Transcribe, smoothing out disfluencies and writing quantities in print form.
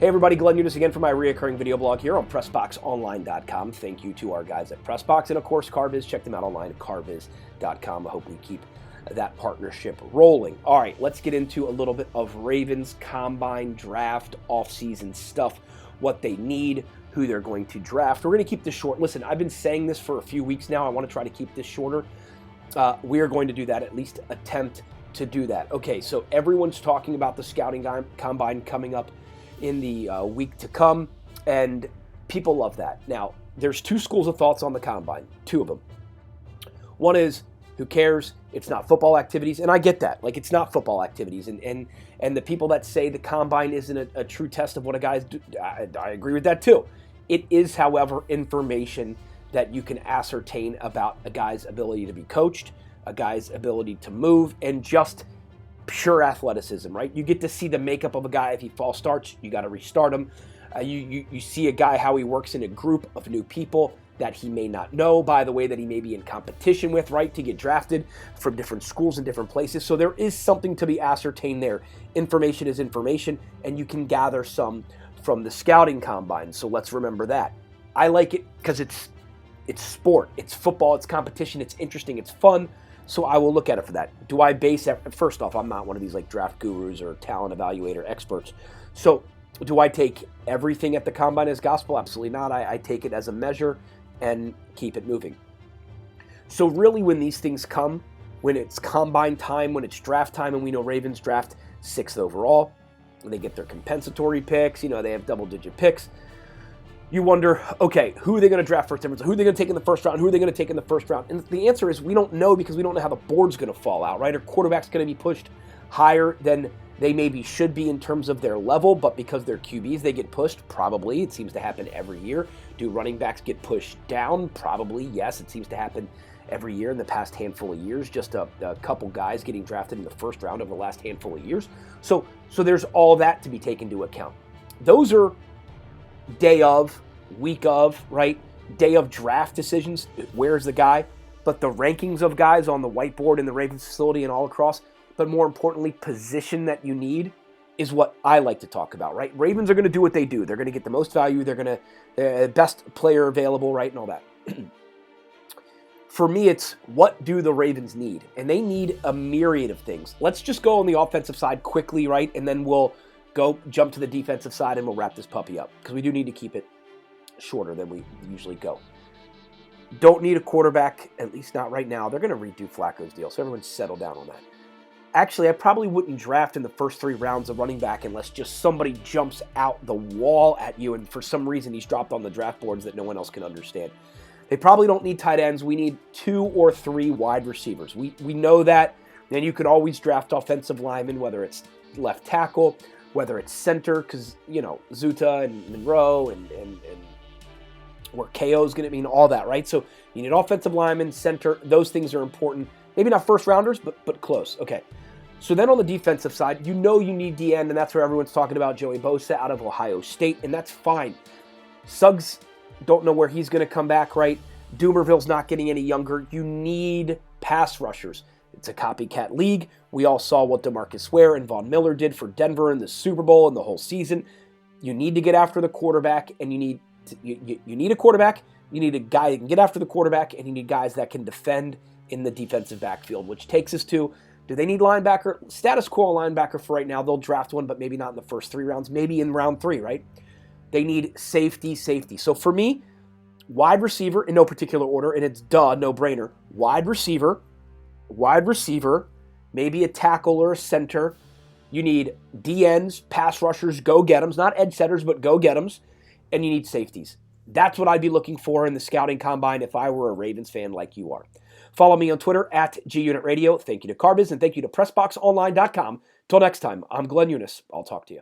Hey everybody, Glenn Younes again for my reoccurring video blog here on PressBoxOnline.com. Thank you to our guys at PressBox and of course CarViz. Check them out online at CarViz.com. I hope we keep that partnership rolling. All right, let's get into a little bit of Ravens Combine draft offseason stuff, what they need, who they're going to draft. We're going to keep this short. Listen, I've been saying this for a few weeks now. I want to try to keep this shorter. We are going to do that, at least attempt to do that. Okay, so everyone's talking about the scouting combine coming up in the week to come, and people love that. Now, there's two schools of thoughts on the combine, two of them. One is, who cares? It's not football activities, and I get that. Like, it's not football activities, and the people that say the combine isn't a true test of what a guy's do, I agree with that too. It is, however, information that you can ascertain about a guy's ability to be coached, a guy's ability to move, and just pure athleticism, right? You get to see the makeup of a guy. If he false starts, you got to restart him. You see a guy, how he works in a group of new people that he may not know, by the way, that he may be in competition with, right, to get drafted from different schools and different places. So there is something to be ascertained there. Information is information, and you can gather some from the scouting combine. So let's remember that. I like it because it's sport, it's football, it's competition, it's interesting, it's fun. So I will look at it for that. Do I base that? First off, I'm not one of these like draft gurus or talent evaluator experts. So do I take everything at the combine as gospel? Absolutely not. I take it as a measure and keep it moving. So really when these things come, when it's combine time, when it's draft time, and we know Ravens draft 6th overall, and they get their compensatory picks, they have double-digit picks. You wonder, okay, who are they going to draft first? Who are they going to take in the first round? Who are they going to take in the first round? And the answer is we don't know because we don't know how the board's going to fall out, right? Or quarterback's going to be pushed higher than they maybe should be in terms of their level, but because they're QBs, they get pushed? Probably. It seems to happen every year. Do running backs get pushed down? Probably, yes. It seems to happen every year in the past handful of years. Just a couple guys getting drafted in the first round over the last handful of years. So there's all that to be taken into account. Those are day of, week of, right? Day of draft decisions. Where's the guy? But the rankings of guys on the whiteboard in the Ravens facility and all across, but more importantly, position that you need is what I like to talk about, right? Ravens are going to do what they do. They're going to get the most value. They're going to, best player available, right? And all that. For me, it's what do the Ravens need? And they need a myriad of things. Let's just go on the offensive side quickly, right? And then we'll jump to the defensive side and we'll wrap this puppy up because we do need to keep it shorter than we usually go. Don't need a quarterback, at least not right now. They're going to redo Flacco's deal, so everyone settle down on that. Actually, I probably wouldn't draft in the first 3 rounds of running back unless just somebody jumps out the wall at you and for some reason he's dropped on the draft boards that no one else can understand. They probably don't need tight ends. We need 2 or 3 wide receivers. We know that. Then you could always draft offensive linemen, whether it's left tackle, whether it's center, because, Zuta and Monroe and where KO is going to mean all that, right? So you need offensive linemen, center. Those things are important. Maybe not first rounders, but close. Okay. So then on the defensive side, you need D end, and that's where everyone's talking about Joey Bosa out of Ohio State, and that's fine. Suggs, don't know where he's going to come back, right? Doomerville's not getting any younger. You need pass rushers. It's a copycat league. We all saw what DeMarcus Ware and Von Miller did for Denver in the Super Bowl and the whole season. You need to get after the quarterback, and you need a quarterback. You need a guy that can get after the quarterback, and you need guys that can defend in the defensive backfield, which takes us to, do they need linebacker? Status quo linebacker for right now. They'll draft one, but maybe not in the first 3 rounds, maybe in round 3, right? They need safety. So for me, wide receiver in no particular order, and it's no-brainer. Wide receiver, maybe a tackle or a center. You need DNs, pass rushers, go-get-ems, not edge setters, but go-get-ems, and you need safeties. That's what I'd be looking for in the scouting combine if I were a Ravens fan like you are. Follow me on Twitter at GUnitRadio. Thank you to CarViz, and thank you to PressBoxOnline.com. Till next time, I'm Glenn Younes. I'll talk to you.